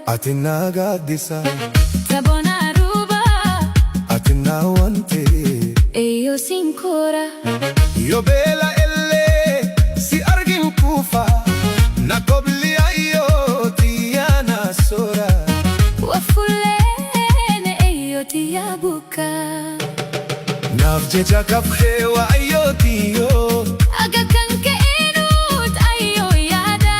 Atina gaddisa Tabona ruba Atina wante Ayyoo sinkora Yo bela elle si argin kufa Na kobli ayyoo tiyya na sora Wafulene ayyoo tiyya buka Nafjecha kafhewa ayyoo tiyyo Aga kanke inut ayyoo yada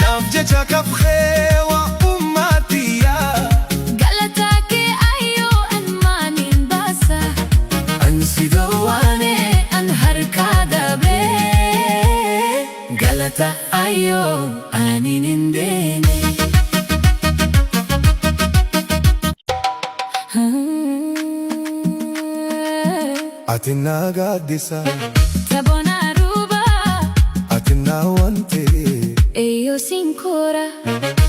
Nafjecha kafhewa ummatiya Galatake ayyoo anmanin basa Ansidawane an harkada be Galata ayyoo aninindene Atina gaddisa Tabona ruba Atina wante Ayyoo sinkora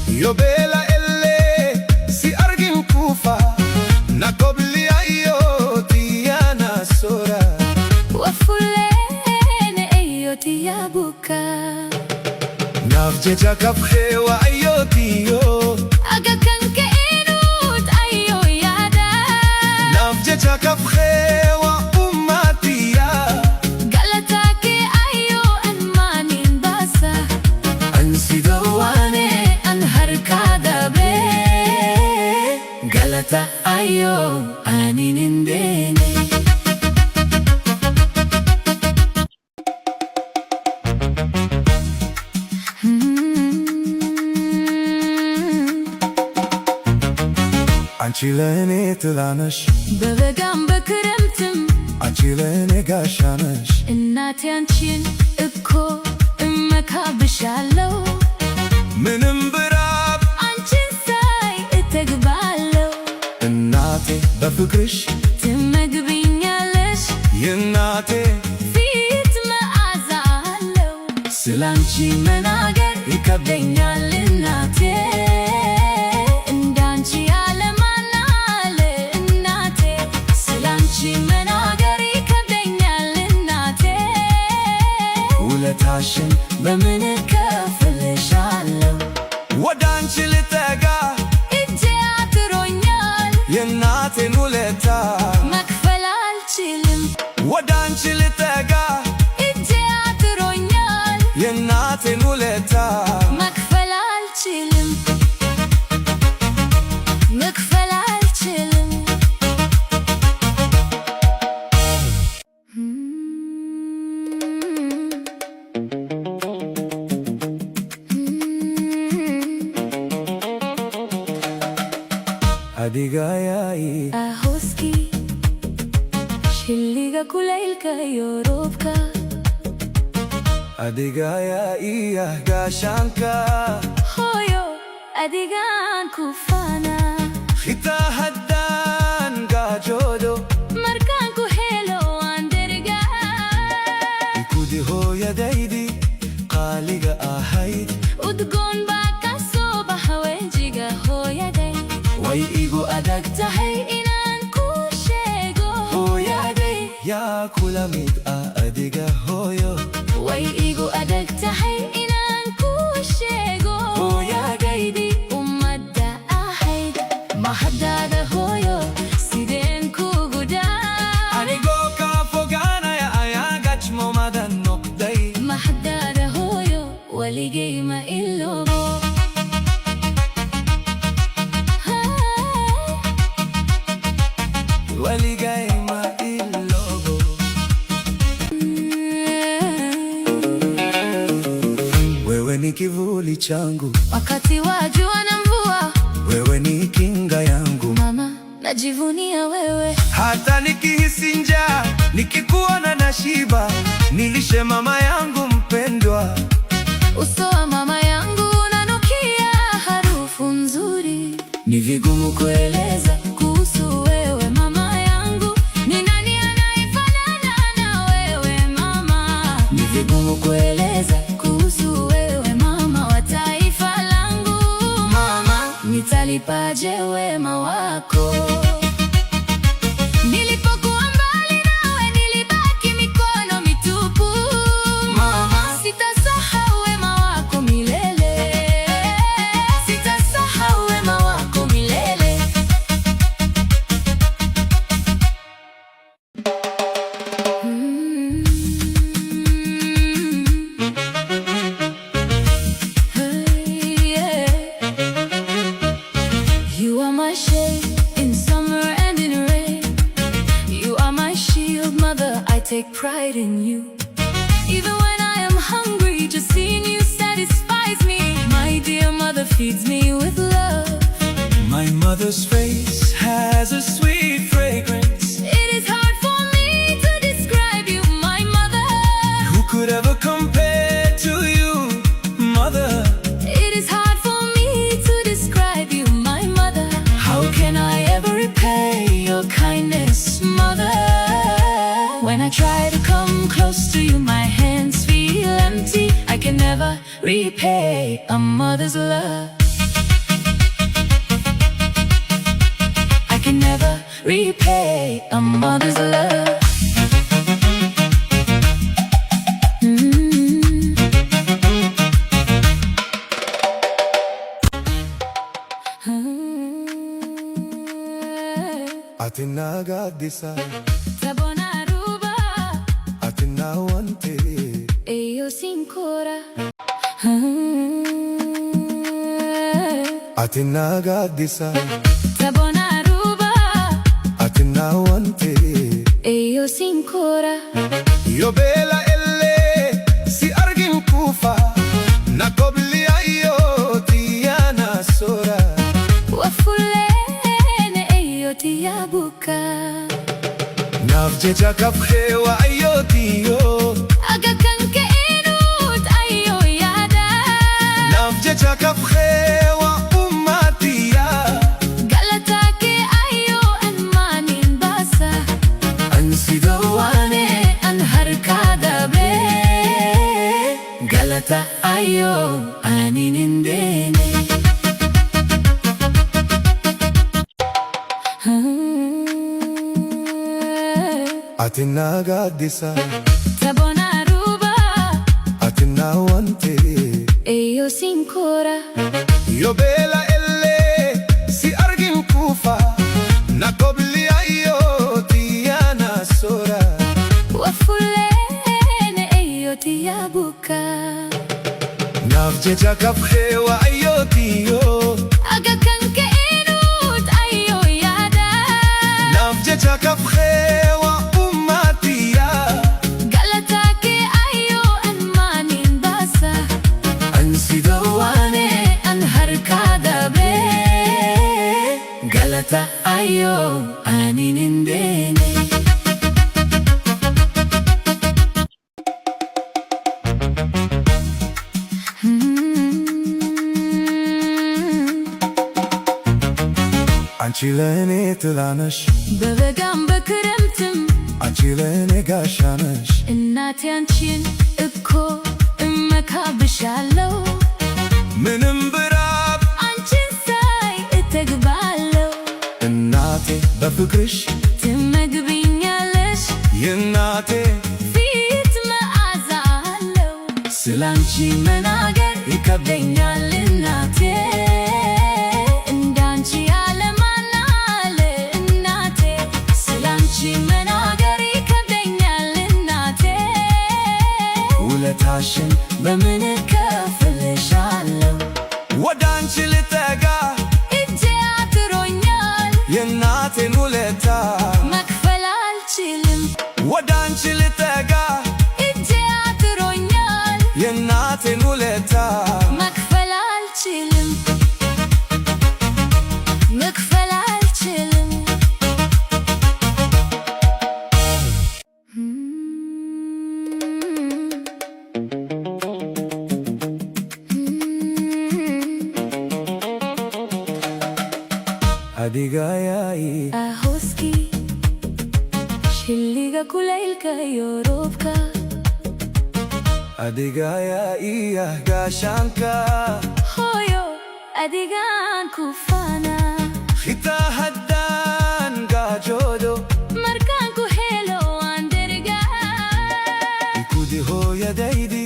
Yo bela elle si argin kufa Na kobli ayyoo tiyya na sora Wafulene ayyoo tiyya buka Nafjecha kafhewa ayyoo tiyyo Aga kanke inut ayyoo yada Nafjecha kafhewa ummatiya Galatake ayyoo anmanin basa Ansidawane an harkada be Galata ayyoo aninindene አንቺ ለእኔ ጥላ ነሽ በበጋም በክረምትም አንቺ ለእኔ ጋሻ ነሽ እናቴ አንቺን እኮ እመካብሻለሁ ምንም ብራብ አንቺን ሳይ እጠግባለሁ እናቴ በፍቅርሽ ትመግቢኛለሽ የእናቴ ፊት መዓዛ አለው ስላንቺ መናገር ይከብደኛል እናቴ እንዳንቺ ያለ ማን አለ እናቴ ስላንቺ መናገር ይከብደኛል እናቴ ውለታሽን በምን እከፍልሻለሁ ወደ አንቺ ልጠጋ እጄ አጥሮኛል የእናቴን ውለታ መክፈል አልችልም ወደ አንቺ ልጠጋ እጄ አጥሮኛል የእናቴን ውለታ መክፈል አልችልም መክፈል አልችልም አዲጋያይ አሆስኪ ሽሊጋ ኩላይልካ ዮሮብካ አዲጋያይ ጋሻንካ ሆዮ አዲጋን ኩፋና ሂታ ሀዳን ጋጆዶ markaan ku helo waan derigaa ikudi hooyadaydi qaaliga ahayd udgoon baa ka soo baxa wejiga hooyaday way igu adag tahay inaan ku sheego hooyaday yaa kula mid ah adiga hooyo way igu adag tahay inaan ku sheego hooyadaydi ummadda ahayd mahadaada hooyo sideen kugu daa anigoo kaa fogaanaya ayaa gacmomadan noqday mahadaada hooyo waligay ma iloobo waligay ma iloobo wewe ni kivuli changu wakati wa jua na mvua wewe ni kinga yangu mama najivunia wewe hata nikihisi njaa nikikuona na shiba nilishe mama yangu mpendwa uso wa mama yangu unanukia harufu nzuri ni vigumu kueleza kuhusu wewe mama yangu ni nani anayefanana na wewe mama ni vigumu kueleza kuhusu wewe mama wa taifa langu mama nitalipaje wema wako nilipokuwa mbali nawe nilibaki mikono mitupu mama sitasahau wema wako mother's face has a sweet fragrance. It is hard for me to describe you, my mother. Who could ever compare to you, mother? It is hard for me to describe you, my mother. How can I ever repay your kindness, mother? When I try to come close to you, my hands feel empty. I can never repay a mother's love. I can never repay a mother's love. Atina gadisa, Sabona ruba, atina wante. Ayyoo sinkora. Atina gadisa, Sabona ruba, atina wante. Ayyoo sinkora. Yo bela elle si argin kufa, nakobli ayyoo tiyya nasora. Wafulene ayyoo tiyya buka. Nafjecha kafhewa ayyoo tiyyo. Aga kan ka'inut ayyoo yada. Nafjecha kafhewa ummatiya. Galata ke ayyoo an manin basa. Ansi dawane An harka dabre. Galata ayyoo anin indene. atina gadisa, Sabona ruba, atina wante. Ayyoo sinkora. Yo bela elle si argin kufa, nakobli ayyoo tiyya nasora. Wafulene ayyoo tiyya buka. Nafjecha kafhewa ayyoo tiyyo. Aga kan ka'inut ayyoo yada. Nafjecha kafhewa ummatiya. Galata ke ayyoo an manin basa. Ansi dawane An harka dabre. Galata ayyoo anin indene. አንቺ ለእኔ ጥላ ነሽ፣ በበጋም በክረምትም አንቺ ለእኔ ጋሻ ነሽ። እናቴ አንቺን እኮ እመካብሻለሁ። ምንም ብራብ አንቺን ሳይ እጠግባለሁ። እናቴ በፍቅርሽ ትመግቢኛለሽ። የእናቴ ፊት መዓዛ አለው። ስላንቺ መናገር ይከብደኛል እናቴ። እንዳንቺ ያለ ማን አለ እናቴ። ስላንቺ መናገር ይከብደኛል እናቴ። ውለታሽን በምን እከፍልሻለሁ? ወደ አንቺ ልጠጋ እጄ አጥሮኛል። የእናቴን ውለታ መክፈል አልችልም። ወደ አንቺ ልጠጋ እጄ አጥሮኛል። የእናቴን ውለታ መክፈል አልችልም። መክፈል አልችልም። አዲጋያይ አሆስኪ ሽሊጋ ኩላይልካ ዮሮብካ አዲጋያይ ጋሻንካ ሆዮ አዲጋን ኩፋና ሂታ ሀዳን ጋጆዶ markaan ku helo waan deriga. ikudi hooyadaydi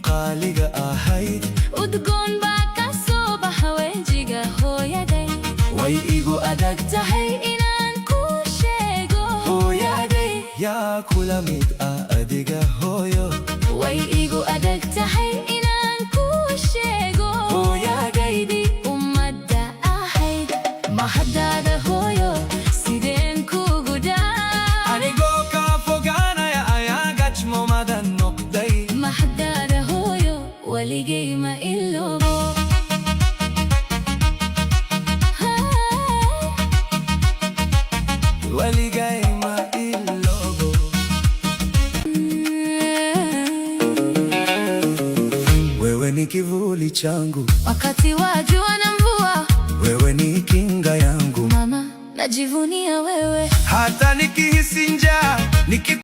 qaaliga ahayd Udgoon baa ka soo baxa wejiga hooyaday. way igu adag Tahay inaan ku sheego hooyaday yaa kula mid ah adiga hooyo way igu adag tahay inaan ku sheego hooyadaydi ummadda ahayd mahadaada hooyo sideen kugu daa anigoo kaa fogaanaya ayaa gacmomadan noqday mahadaada hooyo waligay ma iloobo ni kivuli changu wakati wa jua na mvua. Wewe ni kinga yangu Mama, najivunia wewe. Hata nikihisi njaa